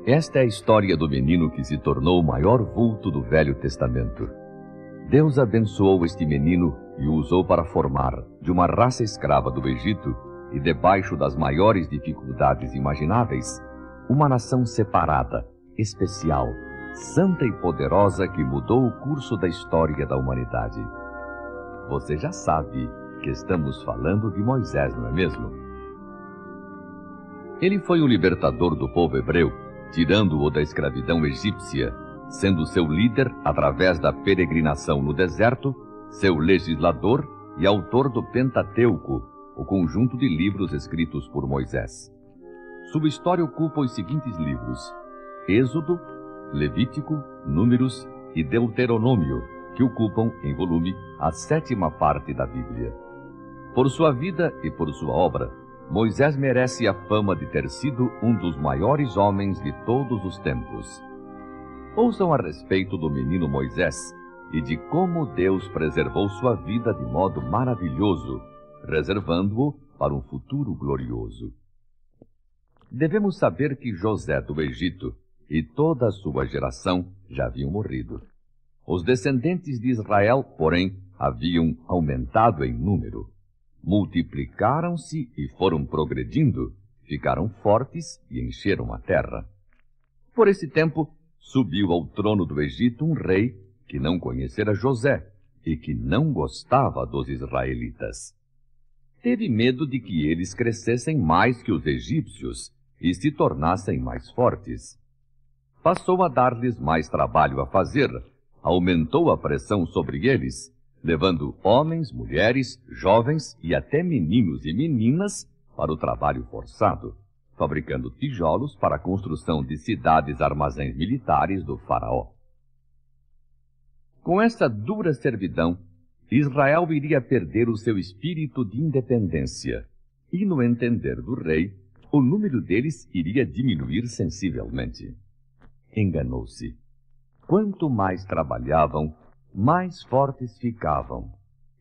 Esta é a história do menino que se tornou o maior vulto do Velho Testamento. Deus abençoou este menino e o usou para formar, de uma raça escrava do Egito e debaixo das maiores dificuldades imagináveis, uma nação separada, especial, santa e poderosa que mudou o curso da história da humanidade. Você já sabe que estamos falando de Moisés, não é mesmo? Ele foi o libertador do povo hebreu, tirando-o da escravidão egípcia, sendo seu líder através da peregrinação no deserto, seu legislador e autor do Pentateuco, o conjunto de livros escritos por Moisés. Sua história ocupa os seguintes livros: Êxodo, Levítico, Números e Deuteronômio, que ocupam, em volume, a 7ª parte da Bíblia. Por sua vida e por sua obra, Moisés merece a fama de ter sido um dos maiores homens de todos os tempos. Ouçam a respeito do menino Moisés e de como Deus preservou sua vida de modo maravilhoso, reservando-o para um futuro glorioso. Devemos saber que José do Egito e toda a sua geração já haviam morrido. Os descendentes de Israel, porém, haviam aumentado em número. Multiplicaram-se e foram progredindo, ficaram fortes e encheram a terra. Por esse tempo, subiu ao trono do Egito um rei que não conhecera José e que não gostava dos israelitas. Teve medo de que eles crescessem mais que os egípcios e se tornassem mais fortes. Passou a dar-lhes mais trabalho a fazer, aumentou a pressão sobre eles, levando homens, mulheres, jovens e até meninos e meninas para o trabalho forçado, fabricando tijolos para a construção de cidades-armazéns militares do faraó. Com esta dura servidão, Israel iria perder o seu espírito de independência, e, no entender do rei, o número deles iria diminuir sensivelmente. Enganou-se. Quanto mais trabalhavam, mais fortes ficavam,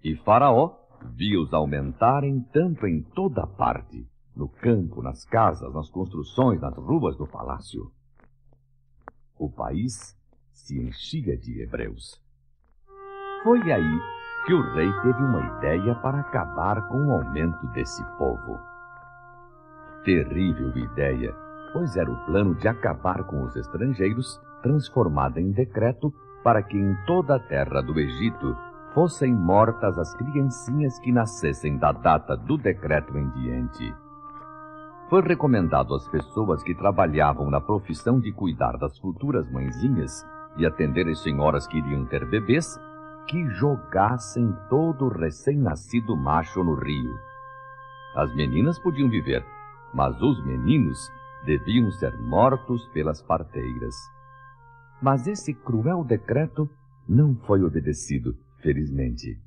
e Faraó via-os aumentarem tanto em toda parte, no campo, nas casas, nas construções, nas ruas do palácio. O país se enchia de hebreus. Foi aí que o rei teve uma ideia para acabar com o aumento desse povo. Terrível ideia, pois era o plano de acabar com os estrangeiros, transformada em decreto para que em toda a terra do Egito fossem mortas as criancinhas que nascessem da data do decreto em diante. Foi recomendado às pessoas que trabalhavam na profissão de cuidar das futuras mãezinhas e atender as senhoras que iriam ter bebês, que jogassem todo o recém-nascido macho no rio. As meninas podiam viver, mas os meninos deviam ser mortos pelas parteiras. Mas esse cruel decreto não foi obedecido, felizmente.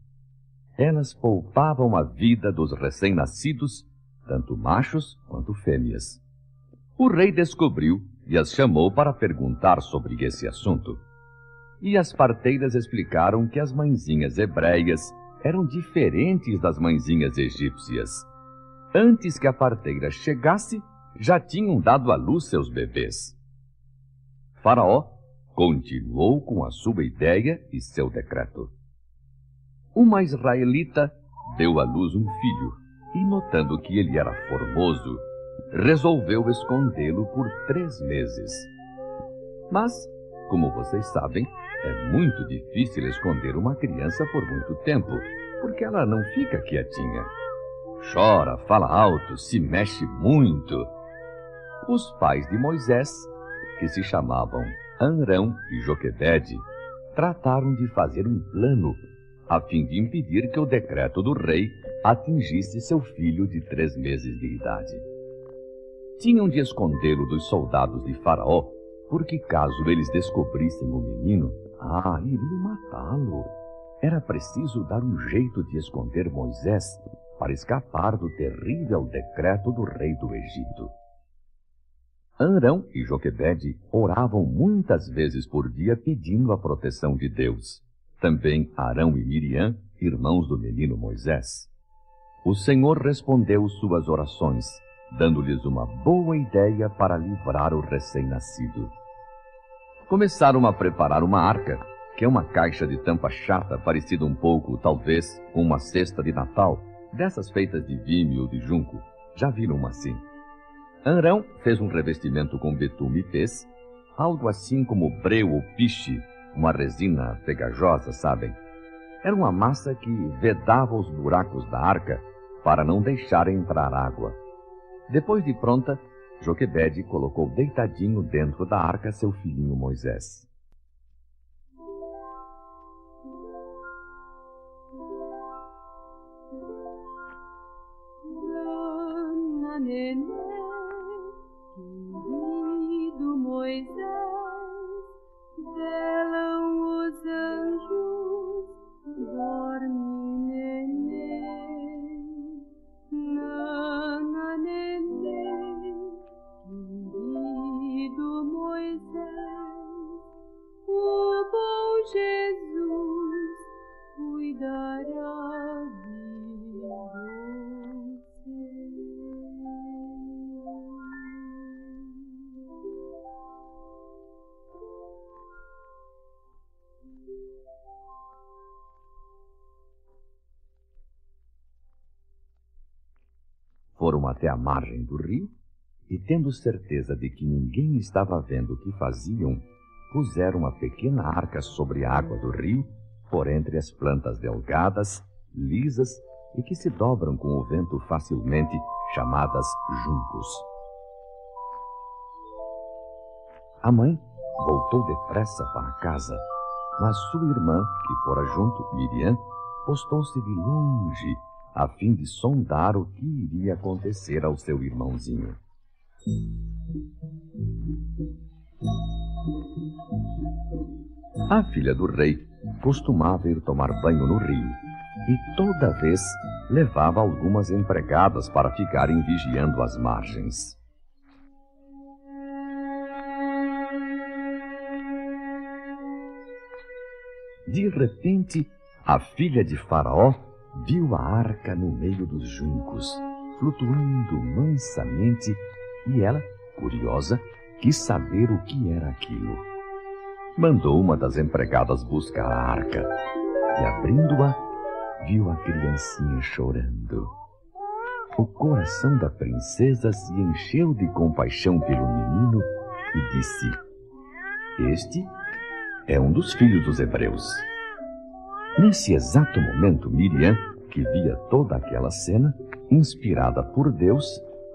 Elas poupavam a vida dos recém-nascidos, tanto machos quanto fêmeas. O rei descobriu e as chamou para perguntar sobre esse assunto. E as parteiras explicaram que as mãezinhas hebreias eram diferentes das mãezinhas egípcias. Antes que a parteira chegasse, já tinham dado à luz seus bebês. Faraó continuou com a sua ideia e seu decreto. Uma israelita deu à luz um filho e, notando que ele era formoso, resolveu escondê-lo por 3 meses. Mas, como vocês sabem, é muito difícil esconder uma criança por muito tempo, porque ela não fica quietinha. Chora, fala alto, se mexe muito. Os pais de Moisés, que se chamavam Amrão e Joquebede, trataram de fazer um plano a fim de impedir que o decreto do rei atingisse seu filho de 3 meses de idade. Tinham de escondê-lo dos soldados de Faraó, porque caso eles descobrissem o menino, iriam matá-lo. Era preciso dar um jeito de esconder Moisés para escapar do terrível decreto do rei do Egito. Amrão e Joquebede oravam muitas vezes por dia pedindo a proteção de Deus. Também Arão e Miriam, irmãos do menino Moisés. O Senhor respondeu suas orações, dando-lhes uma boa ideia para livrar o recém-nascido. Começaram a preparar uma arca, que é uma caixa de tampa chata, parecida um pouco, talvez, com uma cesta de Natal, dessas feitas de vime ou de junco. Já viram uma assim? Arão fez um revestimento com betume e pez, algo assim como breu ou piche, uma resina pegajosa, sabem? Era uma massa que vedava os buracos da arca para não deixar entrar água. Depois de pronta, Joquebede colocou deitadinho dentro da arca seu filhinho Moisés. Dona Nenê, querido Moisés, velam os anjos, dorme Nenê. Nana Nenê, querido Moisés, o bom Jesus cuidará de você. Foram até a margem do rio e, tendo certeza de que ninguém estava vendo o que faziam, puseram uma pequena arca sobre a água do rio, por entre as plantas delgadas, lisas e que se dobram com o vento facilmente, chamadas juncos. A mãe voltou depressa para casa, mas sua irmã, que fora junto, Miriam, postou-se de longe, a fim de sondar o que iria acontecer ao seu irmãozinho. A filha do rei costumava ir tomar banho no rio e toda vez levava algumas empregadas para ficarem vigiando as margens. De repente, a filha de Faraó viu a arca no meio dos juncos, flutuando mansamente, e ela, curiosa, quis saber o que era aquilo. Mandou uma das empregadas buscar a arca, e abrindo-a, viu a criancinha chorando. O coração da princesa se encheu de compaixão pelo menino e disse: "Este é um dos filhos dos hebreus." Nesse exato momento, Miriam, que via toda aquela cena, inspirada por Deus,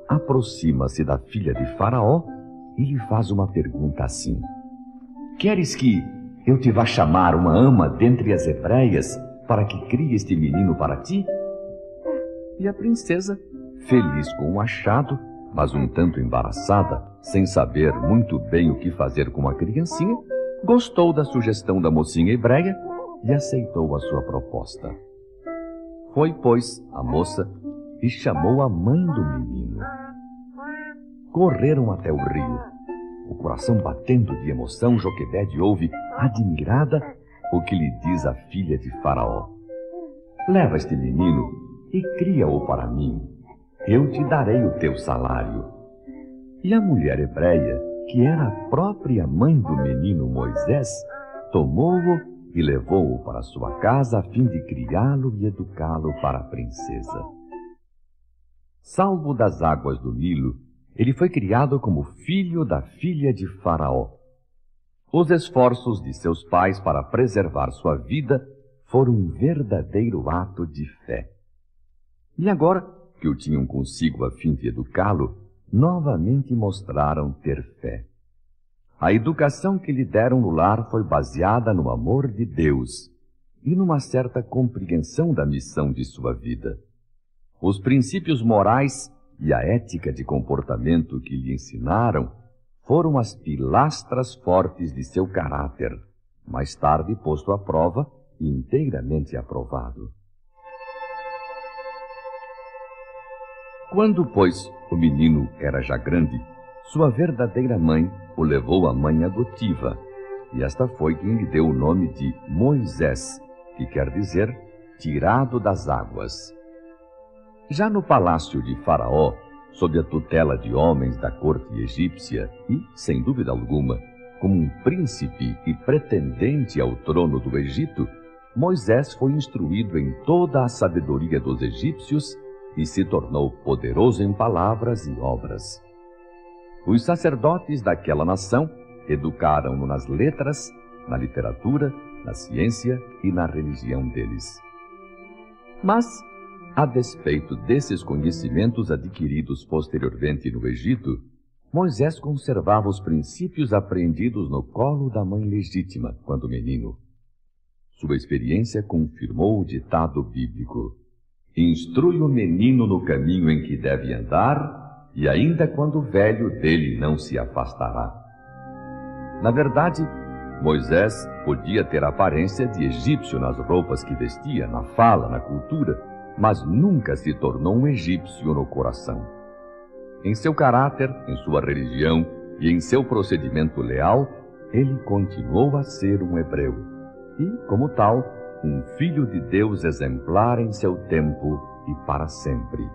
aproxima-se da filha de Faraó e lhe faz uma pergunta assim: "Queres que eu te vá chamar uma ama dentre as hebreias para que crie este menino para ti?" E a princesa, feliz com o achado, mas um tanto embaraçada, sem saber muito bem o que fazer com a criancinha, gostou da sugestão da mocinha hebreia e aceitou a sua proposta. Foi, pois, a moça e chamou a mãe do menino. Correram até o rio. O coração batendo de emoção, Joquebede ouve, admirada, o que lhe diz a filha de Faraó: "Leva este menino e cria-o para mim. Eu te darei o teu salário." E a mulher hebreia, que era a própria mãe do menino Moisés, tomou-o e levou-o para sua casa a fim de criá-lo e educá-lo para a princesa. Salvo das águas do Nilo, ele foi criado como filho da filha de Faraó. Os esforços de seus pais para preservar sua vida foram um verdadeiro ato de fé. E agora que o tinham consigo a fim de educá-lo, novamente mostraram ter fé. A educação que lhe deram no lar foi baseada no amor de Deus e numa certa compreensão da missão de sua vida. Os princípios morais e a ética de comportamento que lhe ensinaram foram as pilastras fortes de seu caráter, mais tarde posto à prova e inteiramente aprovado. Quando, pois, o menino era já grande, sua verdadeira mãe o levou à mãe adotiva, e esta foi quem lhe deu o nome de Moisés, que quer dizer tirado das águas. Já no palácio de Faraó, sob a tutela de homens da corte egípcia e, sem dúvida alguma, como um príncipe e pretendente ao trono do Egito, Moisés foi instruído em toda a sabedoria dos egípcios e se tornou poderoso em palavras e obras. Os sacerdotes daquela nação educaram-no nas letras, na literatura, na ciência e na religião deles. Mas, a despeito desses conhecimentos adquiridos posteriormente no Egito, Moisés conservava os princípios aprendidos no colo da mãe legítima quando menino. Sua experiência confirmou o ditado bíblico: instrui o menino no caminho em que deve andar, e ainda quando velho dele não se afastará. Na verdade, Moisés podia ter a aparência de egípcio nas roupas que vestia, na fala, na cultura, mas nunca se tornou um egípcio no coração. Em seu caráter, em sua religião e em seu procedimento leal, ele continuou a ser um hebreu e, como tal, um filho de Deus exemplar em seu tempo e para sempre.